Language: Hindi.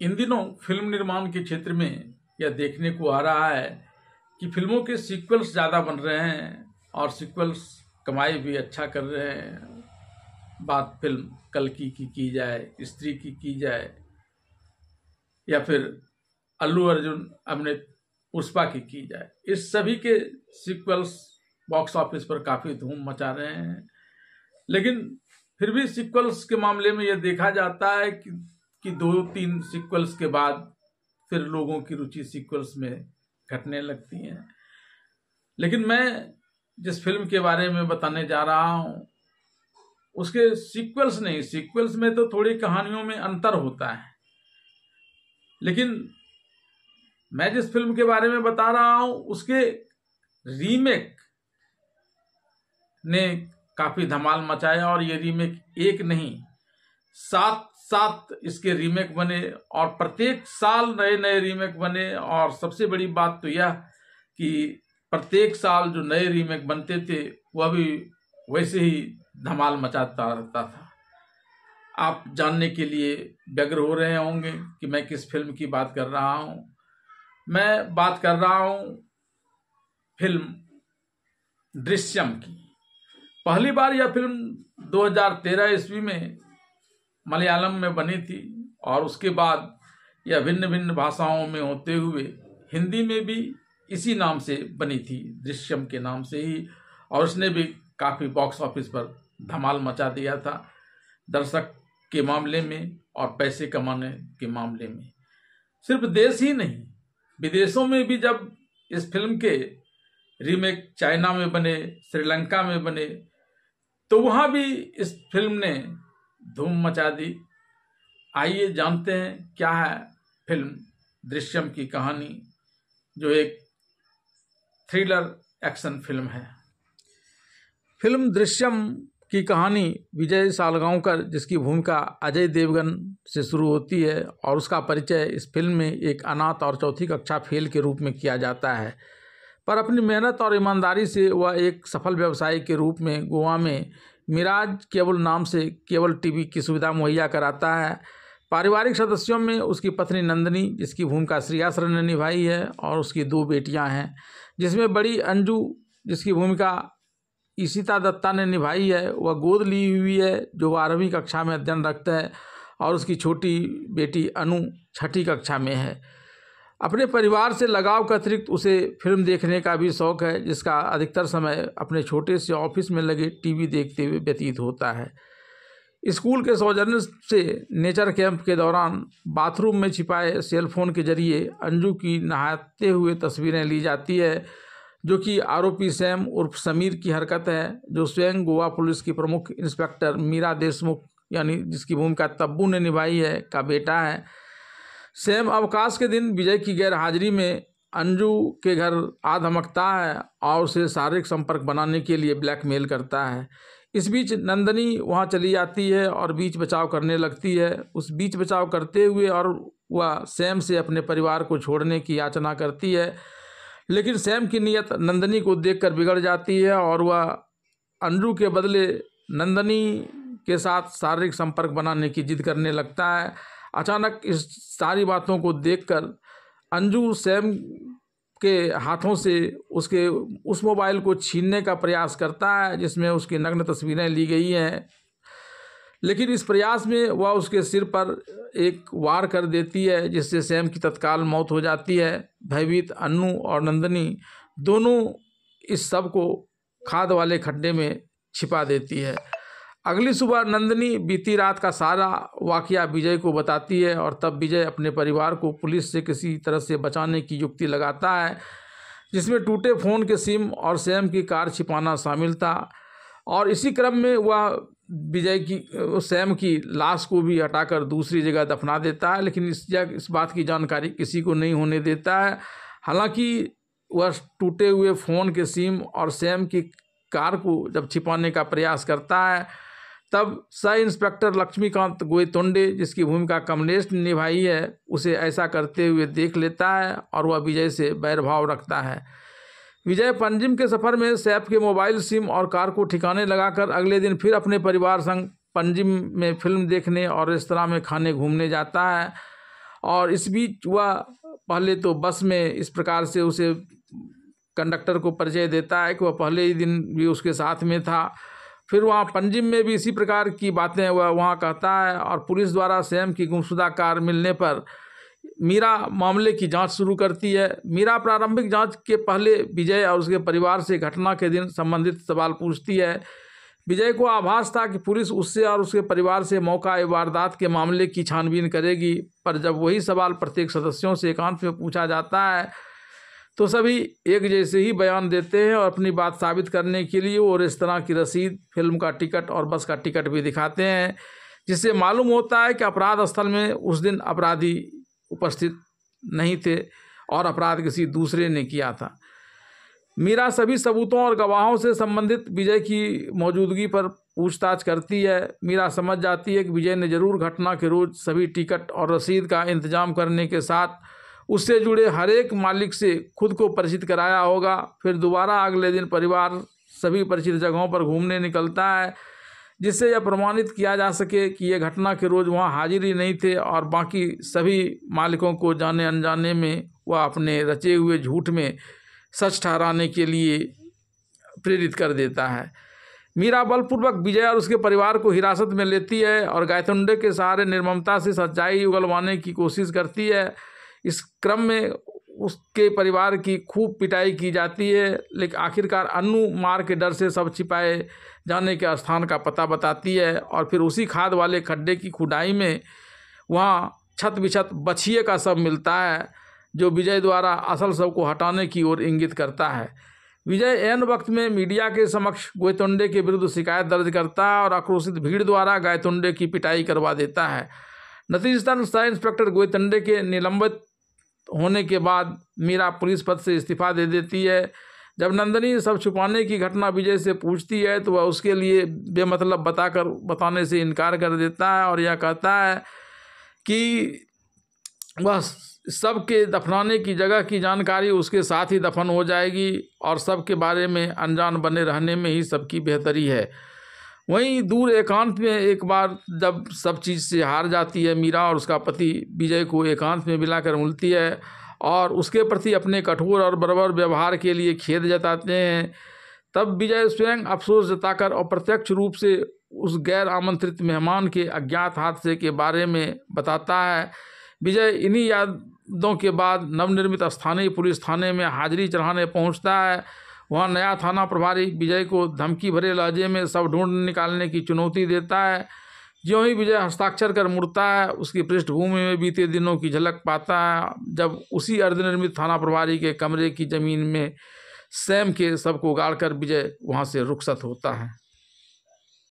इन दिनों फिल्म निर्माण के क्षेत्र में यह देखने को आ रहा है कि फिल्मों के सीक्वल्स ज़्यादा बन रहे हैं और सीक्वल्स कमाई भी अच्छा कर रहे हैं। बात फिल्म कल्कि की जाए, स्त्री की जाए, या फिर अल्लू अर्जुन अभिनीत पुष्पा की जाए, इस सभी के सीक्वल्स बॉक्स ऑफिस पर काफ़ी धूम मचा रहे हैं। लेकिन फिर भी सीक्वल्स के मामले में यह देखा जाता है कि 2-3 सीक्वल्स के बाद फिर लोगों की रुचि सीक्वल्स में घटने लगती है। लेकिन मैं जिस फिल्म के बारे में बताने जा रहा हूँ उसके सीक्वल्स नहीं, सीक्वल्स में तो थोड़ी कहानियों में अंतर होता है, लेकिन मैं जिस फिल्म के बारे में बता रहा हूँ उसके रीमेक ने काफी धमाल मचाया। और ये रीमेक एक नहीं, 7 इसके रीमेक बने और प्रत्येक साल नए नए रीमेक बने। और सबसे बड़ी बात तो यह कि प्रत्येक साल जो नए रीमेक बनते थे वह भी वैसे ही धमाल मचाता रहता था। आप जानने के लिए व्यग्र हो रहे होंगे कि मैं किस फिल्म की बात कर रहा हूं। मैं बात कर रहा हूं फिल्म दृश्यम की। पहली बार यह फिल्म 2013 ईस्वी में मलयालम में बनी थी और उसके बाद यह भिन्न भिन्न भाषाओं में होते हुए हिंदी में भी इसी नाम से बनी थी, दृश्यम के नाम से ही। और उसने भी काफ़ी बॉक्स ऑफिस पर धमाल मचा दिया था, दर्शक के मामले में और पैसे कमाने के मामले में। सिर्फ देश ही नहीं, विदेशों में भी जब इस फिल्म के रीमेक चाइना में बने, श्रीलंका में बने, तो वहाँ भी इस फिल्म ने धूम मचा दी। आइए जानते हैं क्या है फिल्म दृश्यम की कहानी, जो एक थ्रिलर एक्शन फिल्म है। फिल्म दृश्यम की कहानी विजय सालगांवकर, जिसकी भूमिका अजय देवगन से शुरू होती है और उसका परिचय इस फिल्म में एक अनाथ और चौथी कक्षा फेल के रूप में किया जाता है। पर अपनी मेहनत और ईमानदारी से वह एक सफल व्यवसायी के रूप में गोवा में मिराज केबल नाम से केबल टीवी की सुविधा मुहैया कराता है। पारिवारिक सदस्यों में उसकी पत्नी नंदिनी, जिसकी भूमिका श्रेया सरन ने निभाई है, और उसकी 2 बेटियां हैं, जिसमें बड़ी अंजू, जिसकी भूमिका ईशिता दत्ता ने निभाई है, वह गोद ली हुई है, जो 12वीं कक्षा में अध्ययन रखता है, और उसकी छोटी बेटी अनु 6ठी कक्षा में है। अपने परिवार से लगाव के अतिरिक्त उसे फिल्म देखने का भी शौक़ है, जिसका अधिकतर समय अपने छोटे से ऑफिस में लगे टीवी देखते हुए व्यतीत होता है। स्कूल के सौजन्य से नेचर कैंप के दौरान बाथरूम में छिपाए सेलफोन के जरिए अंजू की नहाते हुए तस्वीरें ली जाती है, जो कि आरोपी सैम उर्फ समीर की हरकत है, जो स्वयं गोवा पुलिस की प्रमुख इंस्पेक्टर मीरा देशमुख, यानी जिसकी भूमिका तब्बू ने निभाई है, का बेटा है। सैम अवकाश के दिन विजय की गैर हाजिरी में अंजू के घर आ धमकता है और उसे शारीरिक संपर्क बनाने के लिए ब्लैकमेल करता है। इस बीच नंदिनी वहां चली जाती है और बीच बचाव करने लगती है। उस बीच बचाव करते हुए और वह सैम से अपने परिवार को छोड़ने की याचना करती है, लेकिन सैम की नीयत नंदिनी को देखकर बिगड़ जाती है और वह अंजू के बदले नंदिनी के साथ शारीरिक संपर्क बनाने की जिद करने लगता है। अचानक इस सारी बातों को देखकर अंजू सैम के हाथों से उसके उस मोबाइल को छीनने का प्रयास करता है जिसमें उसकी नग्न तस्वीरें ली गई हैं, लेकिन इस प्रयास में वह उसके सिर पर एक वार कर देती है, जिससे सैम की तत्काल मौत हो जाती है। भयभीत अन्नू और नंदिनी दोनों इस सब को खाद वाले खड्डे में छिपा देती है। अगली सुबह नंदिनी बीती रात का सारा वाकया विजय को बताती है और तब विजय अपने परिवार को पुलिस से किसी तरह से बचाने की युक्ति लगाता है, जिसमें टूटे फ़ोन के सिम और सैम की कार छिपाना शामिल था। और इसी क्रम में वह विजय की सैम की लाश को भी हटाकर दूसरी जगह दफना देता है, लेकिन इस बात की जानकारी किसी को नहीं होने देता है। हालांकि वह टूटे हुए फ़ोन के सिम और सैम की कार को जब छिपाने का प्रयास करता है, तब सह इंस्पेक्टर लक्ष्मीकांत गोयतोंडे, जिसकी भूमिका कमलेश ने निभाई है, उसे ऐसा करते हुए देख लेता है और वह विजय से बैरभाव रखता है। विजय पंजिम के सफ़र में सैफ के मोबाइल सिम और कार को ठिकाने लगाकर अगले दिन फिर अपने परिवार संग पंजिम में फिल्म देखने और रेस्तरां में खाने घूमने जाता है और इस बीच वह पहले तो बस में इस प्रकार से उसे कंडक्टर को परिचय देता है कि वह पहले ही दिन भी उसके साथ में था। फिर वहाँ पंजिम में भी इसी प्रकार की बातें वह वहाँ कहता है और पुलिस द्वारा सैम की गुमशुदा कार मिलने पर मीरा मामले की जांच शुरू करती है। मीरा प्रारंभिक जांच के पहले विजय और उसके परिवार से घटना के दिन संबंधित सवाल पूछती है। विजय को आभास था कि पुलिस उससे और उसके परिवार से मौका वारदात के मामले की छानबीन करेगी, पर जब वही सवाल प्रत्येक सदस्यों से एकांत में पूछा जाता है तो सभी एक जैसे ही बयान देते हैं और अपनी बात साबित करने के लिए वो रेस्तरां की रसीद, फिल्म का टिकट और बस का टिकट भी दिखाते हैं, जिससे मालूम होता है कि अपराध स्थल में उस दिन अपराधी उपस्थित नहीं थे और अपराध किसी दूसरे ने किया था। मीरा सभी सबूतों और गवाहों से संबंधित विजय की मौजूदगी पर पूछताछ करती है। मीरा समझ जाती है कि विजय ने जरूर घटना के रोज सभी टिकट और रसीद का इंतजाम करने के साथ उससे जुड़े हर एक मालिक से खुद को परिचित कराया होगा। फिर दोबारा अगले दिन परिवार सभी परिचित जगहों पर घूमने निकलता है, जिससे यह प्रमाणित किया जा सके कि ये घटना के रोज वहाँ हाजिर ही नहीं थे और बाकी सभी मालिकों को जाने अनजाने में वह अपने रचे हुए झूठ में सच ठहराने के लिए प्रेरित कर देता है। मीरा बलपूर्वक विजय और उसके परिवार को हिरासत में लेती है और गायतुंडे के सहारे निर्ममता से सच्चाई उगलवाने की कोशिश करती है। इस क्रम में उसके परिवार की खूब पिटाई की जाती है, लेकिन आखिरकार अन्नू मार के डर से सब छिपाए जाने के स्थान का पता बताती है और फिर उसी खाद वाले खड्डे की खुदाई में वहाँ छत बिछत बछिए का शव मिलता है, जो विजय द्वारा असल शव को हटाने की ओर इंगित करता है। विजय ऐन वक्त में मीडिया के समक्ष गायतुंडे के विरुद्ध शिकायत दर्ज करता है और आक्रोशित भीड़ द्वारा गायतुंडे की पिटाई करवा देता है। नतीजतन सब इंस्पेक्टर गायतुंडे के निलंबित होने के बाद मीरा पुलिस पद से इस्तीफा दे देती है। जब नंदिनी सब छुपाने की घटना विजय से पूछती है तो वह उसके लिए बेमतलब बताने से इनकार कर देता है और यह कहता है कि वह सबके दफनाने की जगह की जानकारी उसके साथ ही दफन हो जाएगी और सबके बारे में अनजान बने रहने में ही सबकी बेहतरी है। वहीं दूर एकांत में एक बार जब सब चीज़ से हार जाती है मीरा और उसका पति विजय को एकांत में मिलाकर मिलती है और उसके प्रति अपने कठोर और बर्बर व्यवहार के लिए खेद जताते हैं, तब विजय स्वयं अफसोस जताकर अप्रत्यक्ष रूप से उस गैर आमंत्रित मेहमान के अज्ञात हादसे के बारे में बताता है। विजय इन्हीं यादों के बाद नवनिर्मित स्थानीय पुलिस थाने में हाजिरी चढ़ाने पहुंचता है। वहां नया थाना प्रभारी विजय को धमकी भरे लहजे में सब ढूंढ निकालने की चुनौती देता है। ज्यों ही विजय हस्ताक्षर कर मुड़ता है, उसकी पृष्ठभूमि में बीते दिनों की झलक पाता है, जब उसी अर्धनिर्मित थाना प्रभारी के कमरे की जमीन में सैम के शव को गाड़कर विजय वहां से रुखसत होता है।